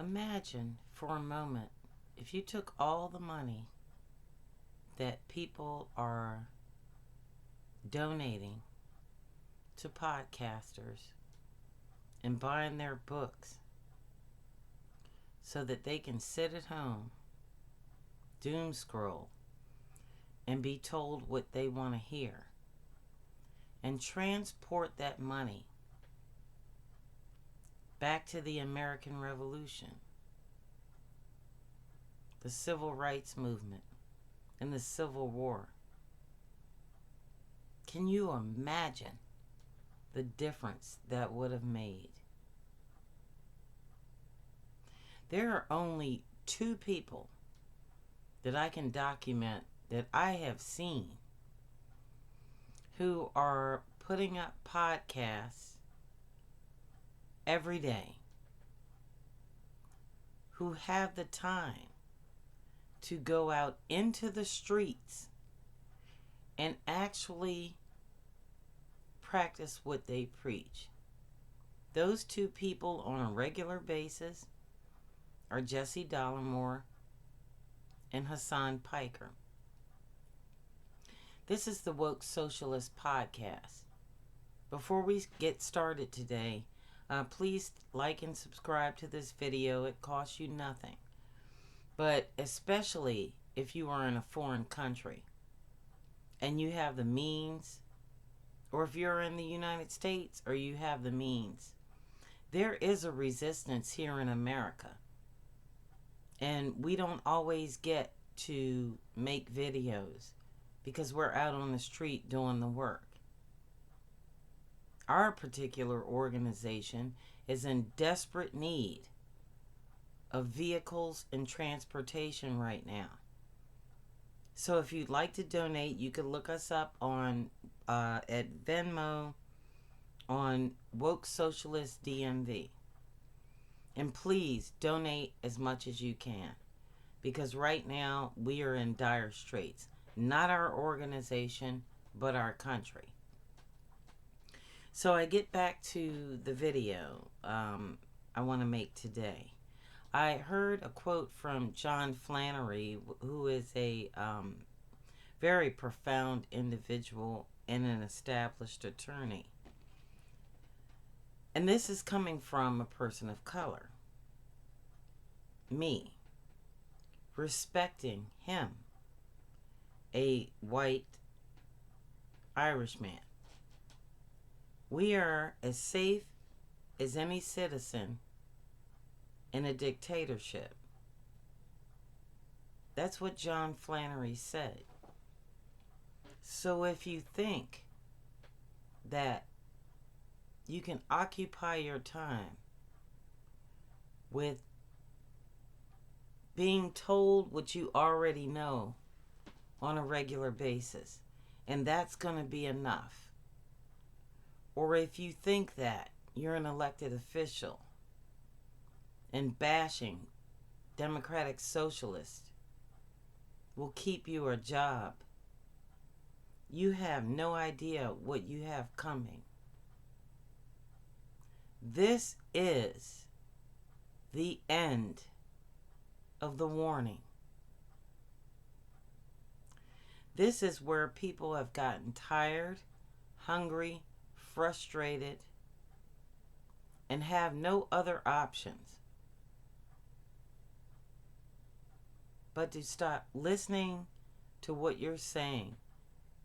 Imagine for a moment if you took all the money that people are donating to podcasters and buying their books so that they can sit at home, doom scroll, and be told what they want to hear, and transport that money back to the American Revolution, the Civil Rights Movement, and the Civil War. Can you imagine the difference that would have made? There are only two people that I can document that I have seen who are putting up podcasts every day, who have the time to go out into the streets and actually practice what they preach. Those two people on a regular basis are Jesse Dollemore and Hassan Piker. This is the Woke Socialist Podcast. Before we get started today, please like and subscribe to this video. It costs you nothing. But especially if you are in a foreign country and you have the means, or if you're in the United States or you have the means, there is a resistance here in America. And we don't always get to make videos because we're out on the street doing the work. Our particular organization is in desperate need of vehicles and transportation right now. So if you'd like to donate, you could look us up on at Venmo on Woke Socialist DMV. And please donate as much as you can, because right now we are in dire straits. Not our organization, but our country. So I get back to the video I want to make today. I heard a quote from John Flannery, who is a very profound individual and an established attorney. And this is coming from a person of color. Me. Respecting him. A white Irishman. We are as safe as any citizen in a dictatorship. That's what John Flannery said. So if you think that you can occupy your time with being told what you already know on a regular basis, and that's going to be enough, or if you think that you're an elected official and bashing democratic socialists will keep you a job, you have no idea what you have coming. This is the end of the warning. This is where people have gotten tired, hungry, frustrated, and have no other options but to stop listening to what you're saying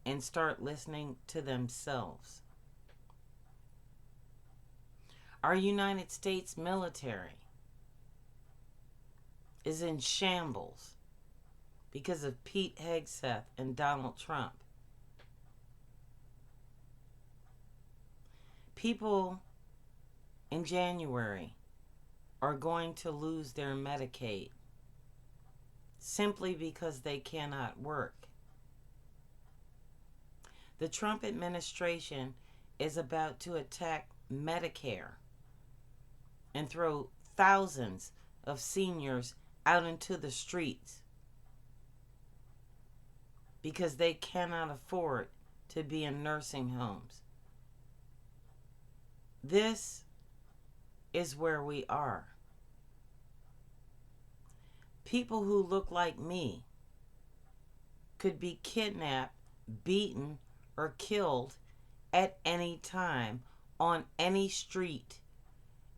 and start listening to themselves. Our United States military is in shambles because of Pete Hegseth and Donald Trump. People in January are going to lose their Medicaid simply because they cannot work. The Trump administration is about to attack Medicare and throw thousands of seniors out into the streets because they cannot afford to be in nursing homes. This is where we are. people who look like me could be kidnapped, beaten, or killed at any time on any street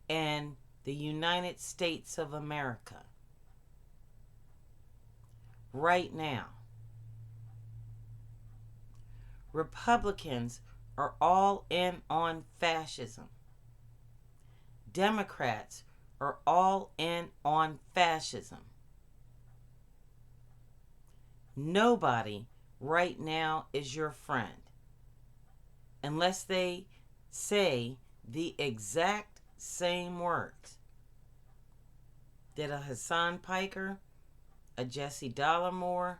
in the United States of America. Right now. Republicans are all in on fascism. Democrats are all in on fascism. Nobody right now is your friend unless they say the exact same words that a Hassan Piker, a Jesse Dollarmore,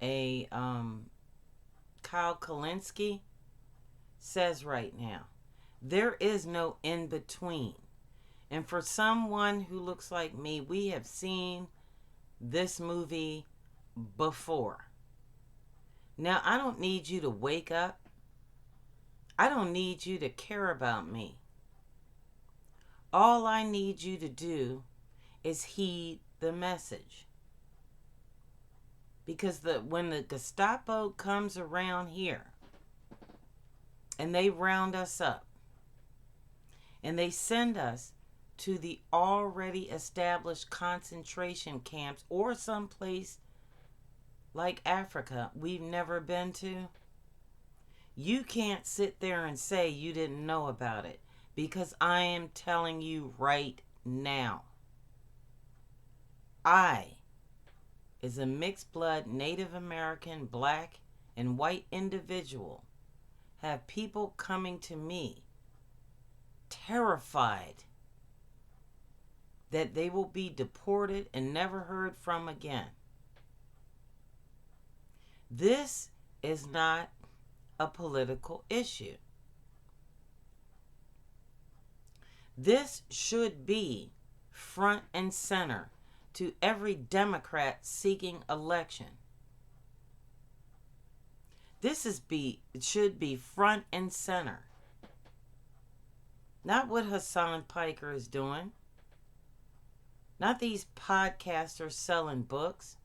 a Kyle Kalinske says right now. There is no in between. And for someone who looks like me, we have seen this movie before. Now, I don't need you to wake up. I don't need you to care about me. All I need you to do is heed the message. Because when the Gestapo comes around here and they round us up and they send us to the already established concentration camps or someplace like Africa we've never been to, you can't sit there and say you didn't know about it, because I am telling you right now. I, as a mixed blood Native American, black, and white individual, have people coming to me terrified that they will be deported and never heard from again. This is not a political issue. This should be front and center to every Democrat seeking election. It should be front and center. Not what Hassan Piker is doing. Not these podcasters selling books.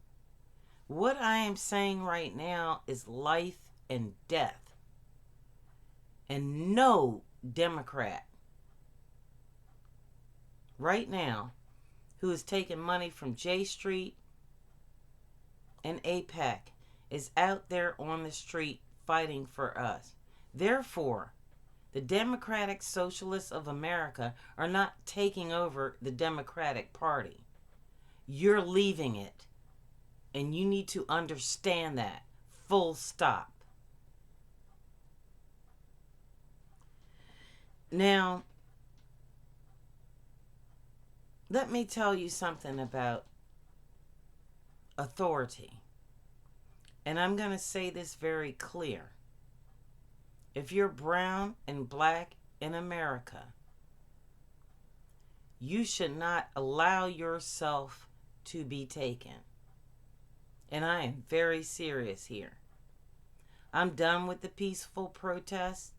What I am saying right now is life and death. And no Democrat right now who is taking money from J Street and APAC is out there on the street fighting for us. Therefore, the Democratic Socialists of America are not taking over the Democratic Party. You're leaving it. And you need to understand that. Full stop. Now, let me tell you something about authority. And I'm going to say this very clear. If you're brown and black in America, you should not allow yourself to be taken. And I am very serious here. I'm done with the peaceful protests.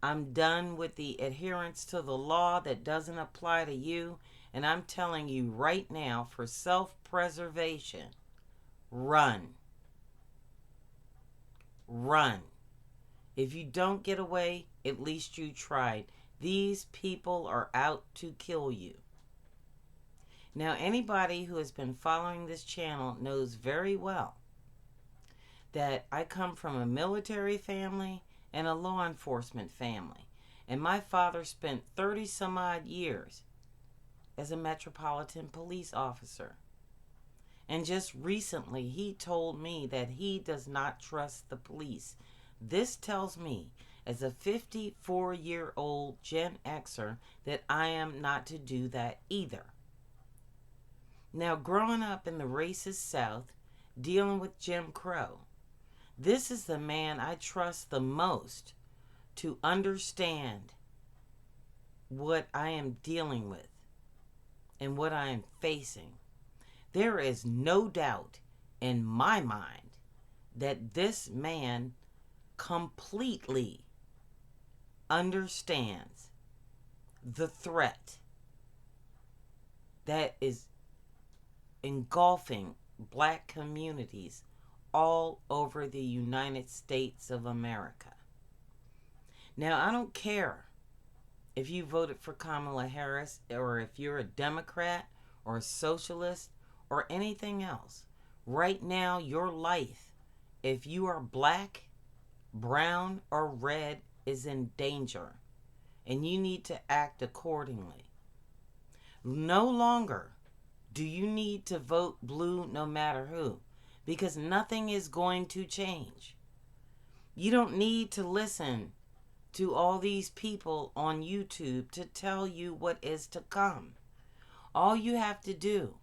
I'm done with the adherence to the law that doesn't apply to you. And I'm telling you right now, for self-preservation, run. Run. If you don't get away, at least you tried. These people are out to kill you. Now, anybody who has been following this channel knows very well that I come from a military family and a law enforcement family. And my father spent 30 some odd years as a Metropolitan Police officer. And just recently, he told me that he does not trust the police. This tells me, as a 54-year-old Gen Xer, that I am not to do that either. Now, growing up in the racist South, dealing with Jim Crow, this is the man I trust the most to understand what I am dealing with and what I am facing. There is no doubt in my mind that this man completely understands the threat that is engulfing black communities all over the United States of America. Now, I don't care if you voted for Kamala Harris or if you're a Democrat or a socialist or anything else. Right now, your life, if you are black, brown, or red, is in danger. And you need to act accordingly. No longer do you need to vote blue no matter who, because nothing is going to change. You don't need to listen to all these people on YouTube to tell you what is to come. All you have to do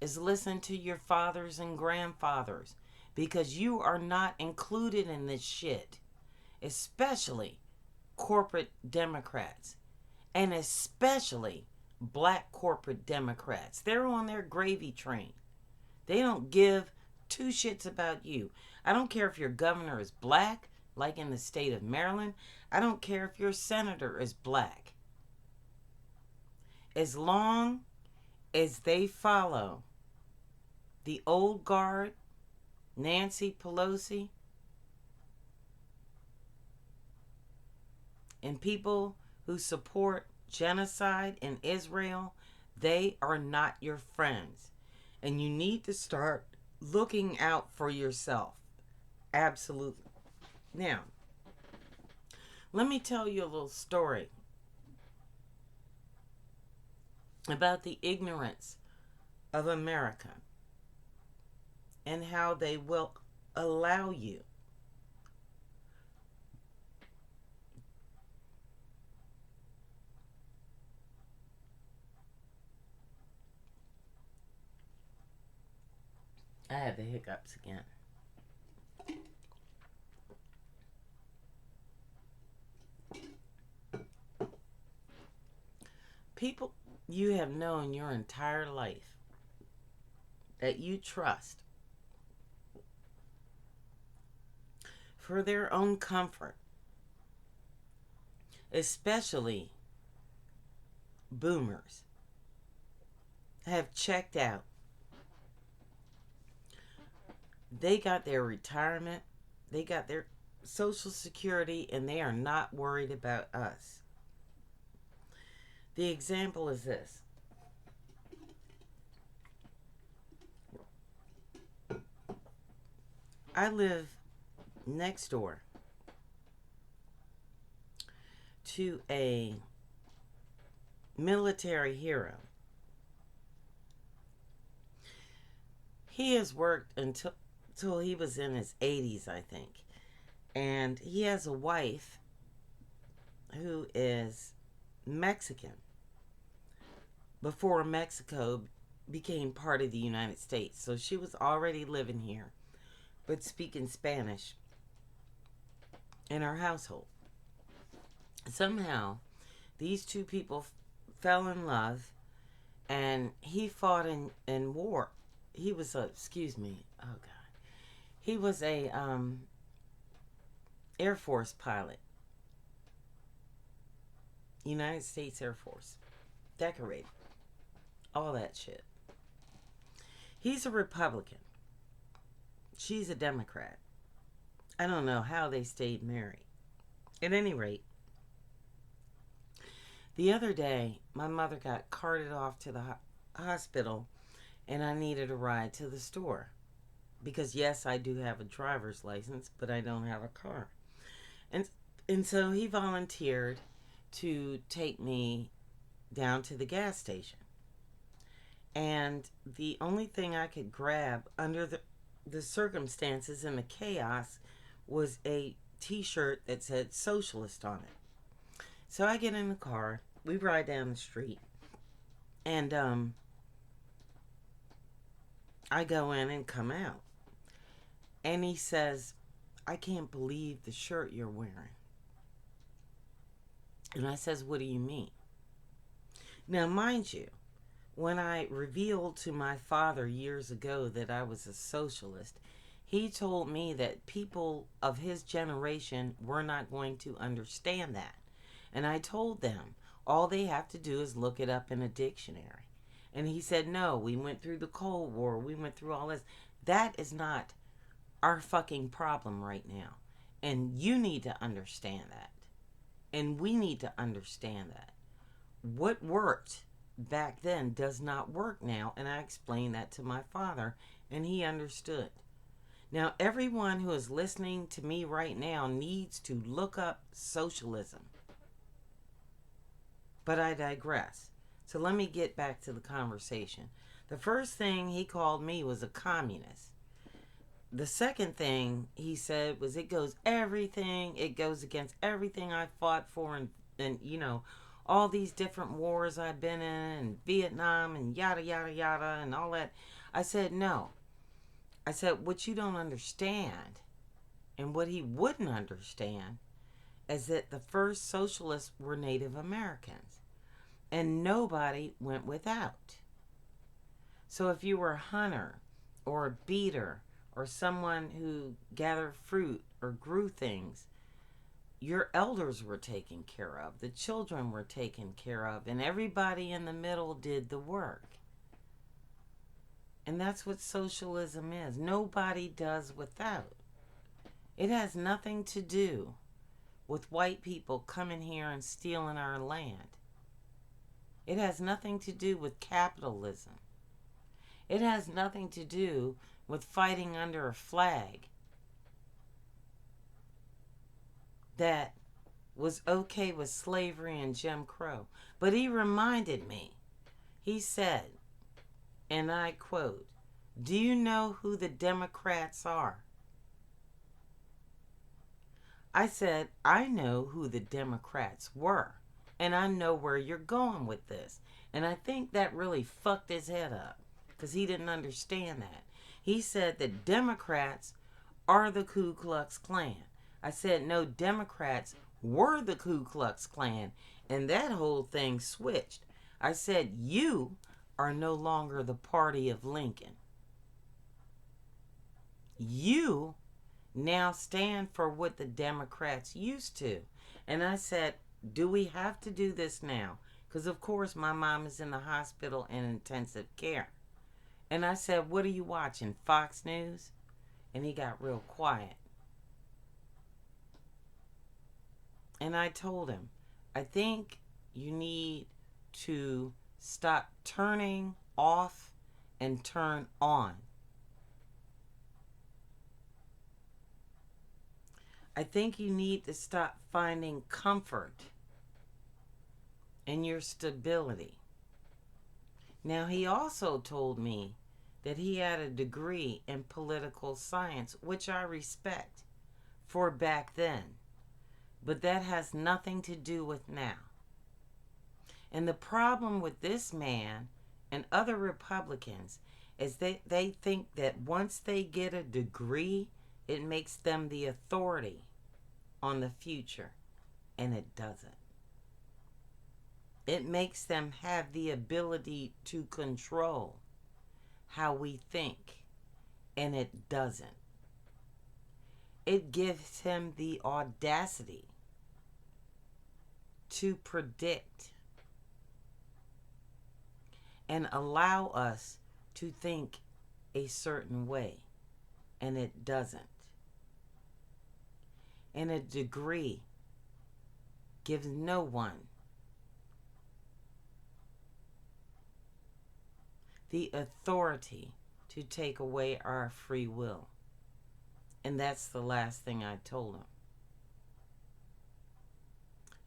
is listen to your fathers and grandfathers, because you are not included in this shit, especially corporate Democrats, and especially black corporate Democrats. They're on their gravy train. They don't give two shits about you. I don't care if your governor is black, like in the state of Maryland. I don't care if your senator is black. As long as they follow the old guard, Nancy Pelosi, and people who support genocide in Israel, they are not your friends. And you need to start looking out for yourself. Absolutely. Now, let me tell you a little story about the ignorance of America and how they will allow you I have the hiccups again. People you have known your entire life that you trust for their own comfort, especially boomers, have checked out. They got their retirement, they got their Social Security, and they are not worried about us. The example is this. I live next door to a military hero. He has worked until he was in his 80s, I think. And he has a wife who is Mexican before Mexico became part of the United States. So she was already living here, but speaking Spanish in our household. Somehow, these two people fell in love, and he fought in war. He was a, he was a Air Force pilot. United States Air Force. Decorated. All that shit. He's a Republican. She's a Democrat. I don't know how they stayed married. At any rate, the other day, my mother got carted off to the hospital, and I needed a ride to the store. Because yes, I do have a driver's license, but I don't have a car. And so he volunteered to take me down to the gas station. And the only thing I could grab under the circumstances and the chaos was a t-shirt that said socialist on it. So I get in the car, we ride down the street, and I go in and come out. And he says, "I can't believe the shirt you're wearing." And I says, "What do you mean?" Now, mind you, when I revealed to my father years ago that I was a socialist, he told me that people of his generation were not going to understand that. And I told them all they have to do is look it up in a dictionary. And he said, no, we went through the Cold War. We went through all this. That is not our fucking problem right now. And you need to understand that. And we need to understand that. What worked back then does not work now. And I explained that to my father, and he understood. Now, everyone who is listening to me right now needs to look up socialism. But I digress. So let me get back to the conversation. The first thing he called me was a communist. The second thing he said was it goes against everything I fought for and you know, all these different wars I've been in and Vietnam and yada, yada, yada and all that. I said, no. I said, what you don't understand and what he wouldn't understand is that the first socialists were Native Americans and nobody went without. So if you were a hunter or a beater or someone who gathered fruit or grew things, your elders were taken care of, the children were taken care of, and everybody in the middle did the work. And that's what socialism is. Nobody does without. It has nothing to do with white people coming here and stealing our land. It has nothing to do with capitalism. It has nothing to do with fighting under a flag that was okay with slavery and Jim Crow. But he reminded me, he said, and I quote, "Do you know who the Democrats are?" I said, I know who the Democrats were, and I know where you're going with this. And I think that really fucked his head up, because he didn't understand that. He said that Democrats are the Ku Klux Klan. I said, no, Democrats were the Ku Klux Klan, and that whole thing switched. I said, you are no longer the party of Lincoln. You now stand for what the Democrats used to. And I said, do we have to do this now? Because, of course, my mom is in the hospital in intensive care. And I said, what are you watching, Fox News? And he got real quiet. And I told him, I think you need to stop turning off and turn on. I think you need to stop finding comfort in your stability. Now, he also told me that he had a degree in political science, which I respect for back then. But that has nothing to do with now. And the problem with this man and other Republicans is they think that once they get a degree, it makes them the authority on the future. And it doesn't. It makes them have the ability to control how we think. And it doesn't. It gives him the audacity to predict and allow us to think a certain way. And it doesn't. And a degree gives no one the authority to take away our free will. And that's the last thing I told him.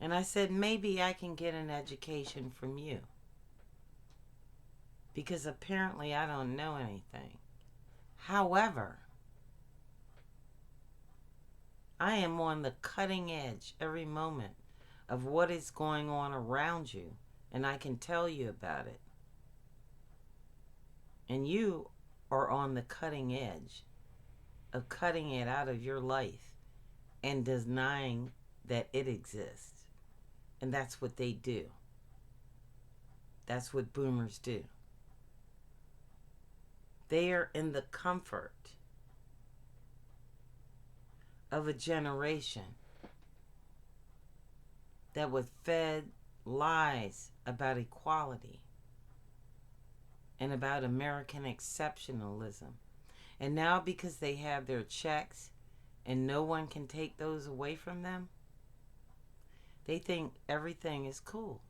And I said, maybe I can get an education from you. Because apparently I don't know anything. However, I am on the cutting edge every moment of what is going on around you. And I can tell you about it. And you are on the cutting edge of cutting it out of your life and denying that it exists. And that's what they do. That's what boomers do. They are in the comfort of a generation that was fed lies about equality and about American exceptionalism. And now, because they have their checks and no one can take those away from them, they think everything is cool.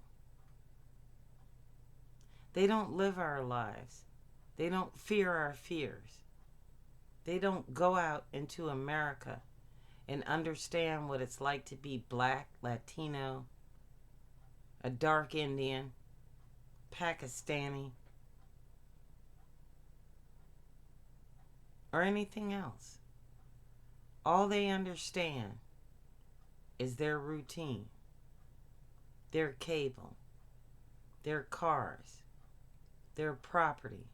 They don't live our lives. They don't fear our fears. They don't go out into America and understand what it's like to be black, Latino, a dark Indian, Pakistani, or anything else. All they understand is their routine, their cable, their cars, their property,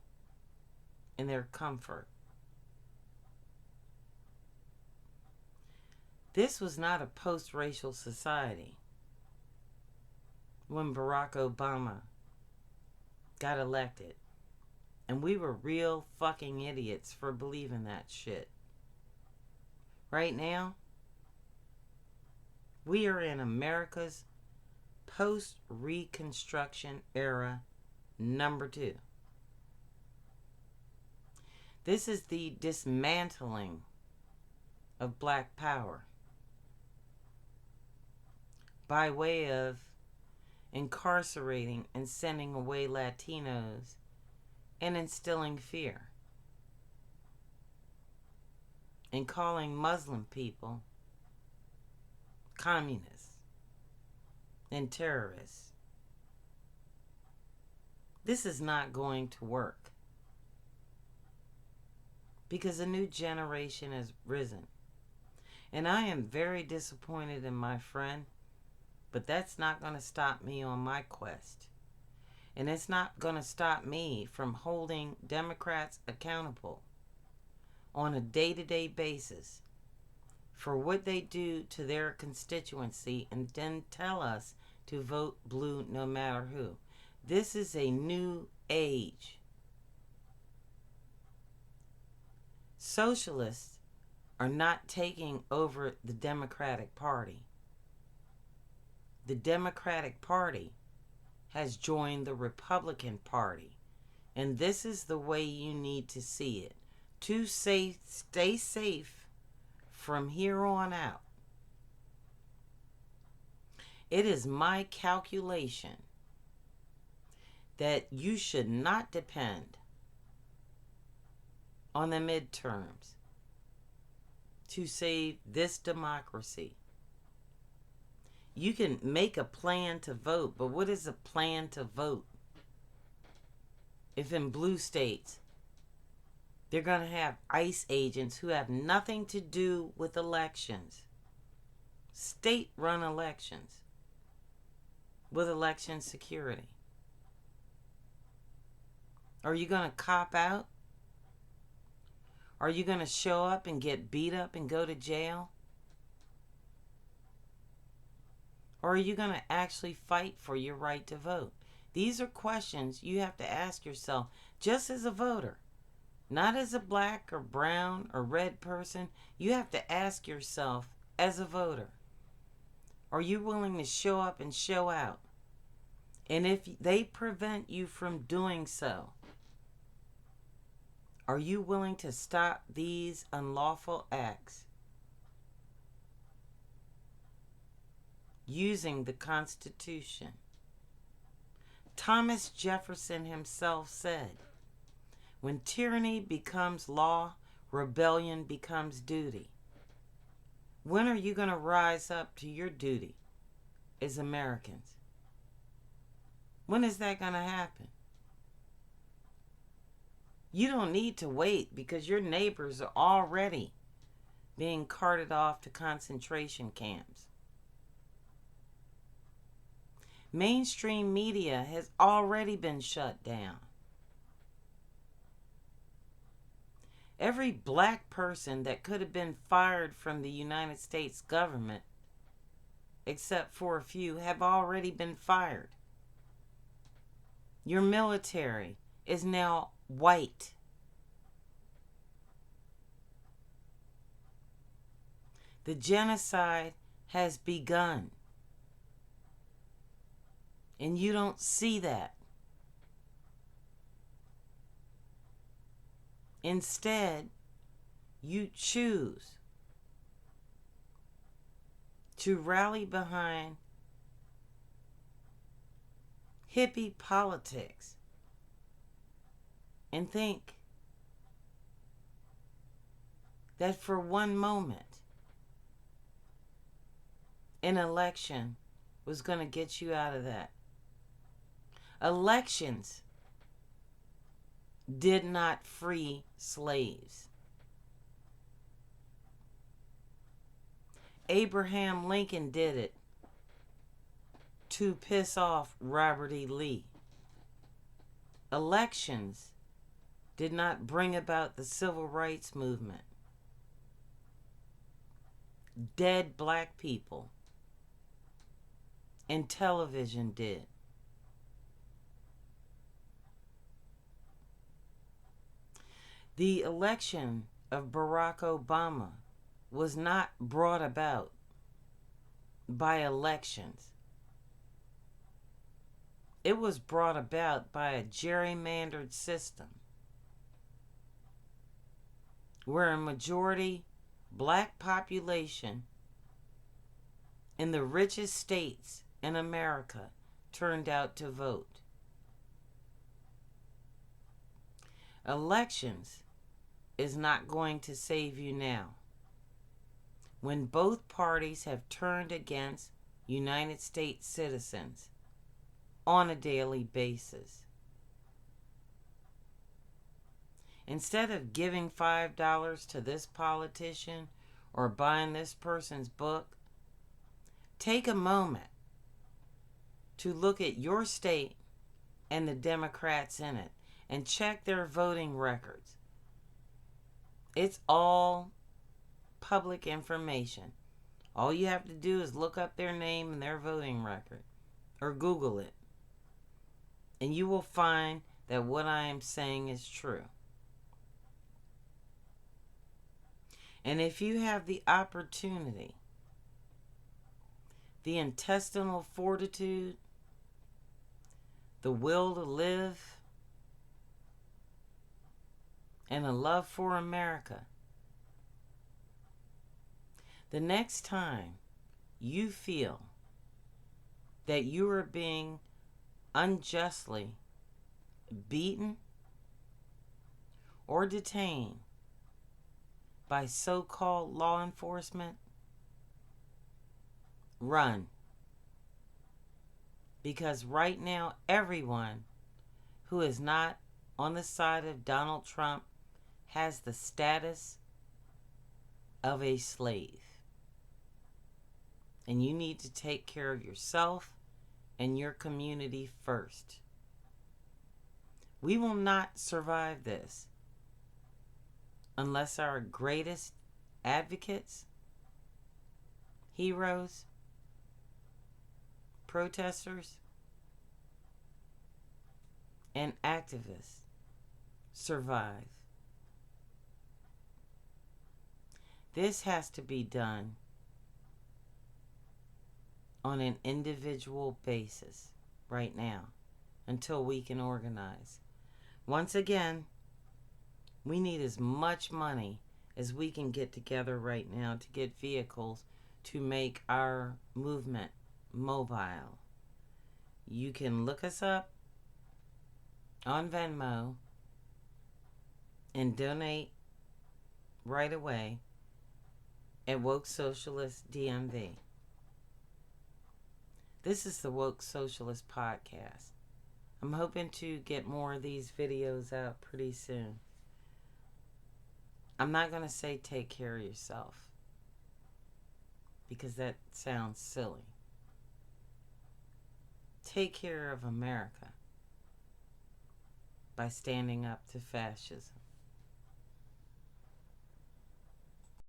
and their comfort. This was not a post-racial society when Barack Obama got elected. And we were real fucking idiots for believing that shit. Right now, we are in America's post-Reconstruction era number 2. This is the dismantling of black power by way of incarcerating and sending away Latinos and instilling fear and calling Muslim people communists and terrorists. This is not going to work because a new generation has risen. And I am very disappointed in my friend, but that's not going to stop me on my quest. And it's not going to stop me from holding Democrats accountable on a day-to-day basis for what they do to their constituency and then tell us to vote blue no matter who. This is a new age. Socialists are not taking over the Democratic Party. The Democratic Party has joined the Republican Party. And this is the way you need to see it. To stay safe from here on out. It is my calculation that you should not depend on the midterms to save this democracy. You can make a plan to vote, but what is a plan to vote? If in blue states, they're going to have ICE agents who have nothing to do with elections. State-run elections with election security. Are you going to cop out? Are you going to show up and get beat up and go to jail? Or are you going to actually fight for your right to vote? These are questions you have to ask yourself just as a voter. Not as a black or brown or red person. You have to ask yourself as a voter. Are you willing to show up and show out? And if they prevent you from doing so, are you willing to stop these unlawful acts using the Constitution? Thomas Jefferson himself said, when tyranny becomes law, rebellion becomes duty. When are you going to rise up to your duty as Americans? When is that going to happen? You don't need to wait because your neighbors are already being carted off to concentration camps. Mainstream media has already been shut down. Every black person that could have been fired from the United States government, except for a few, have already been fired. Your military is now white. The genocide has begun. And you don't see that. Instead, you choose to rally behind hippie politics and think that for one moment an election was going to get you out of that. Elections did not free slaves. Abraham Lincoln did it to piss off Robert E. Lee. Elections did not bring about the civil rights movement. Dead black people and television did. The election of Barack Obama was not brought about by elections. It was brought about by a gerrymandered system where a majority black population in the richest states in America turned out to vote. Elections is not going to save you now, when both parties have turned against United States citizens on a daily basis. Instead of giving $5 to this politician or buying this person's book, take a moment to look at your state and the Democrats in it and check their voting records. It's all public information. All you have to do is look up their name and their voting record, or Google it, and you will find that what I am saying is true. And if you have the opportunity, the intestinal fortitude, the will to live, and a love for America, the next time you feel that you are being unjustly beaten or detained by so-called law enforcement, run. Because right now, everyone who is not on the side of Donald Trump has the status of a slave. And you need to take care of yourself and your community first. We will not survive this unless our greatest advocates, heroes, protesters, and activists survive. This has to be done on an individual basis right now until we can organize. Once again, we need as much money as we can get together right now to get vehicles to make our movement mobile. You can look us up on Venmo and donate right away at Woke Socialist DMV. This is the Woke Socialist Podcast. I'm hoping to get more of these videos out pretty soon. I'm not going to say take care of yourself, because that sounds silly. Take care of America by standing up to fascism.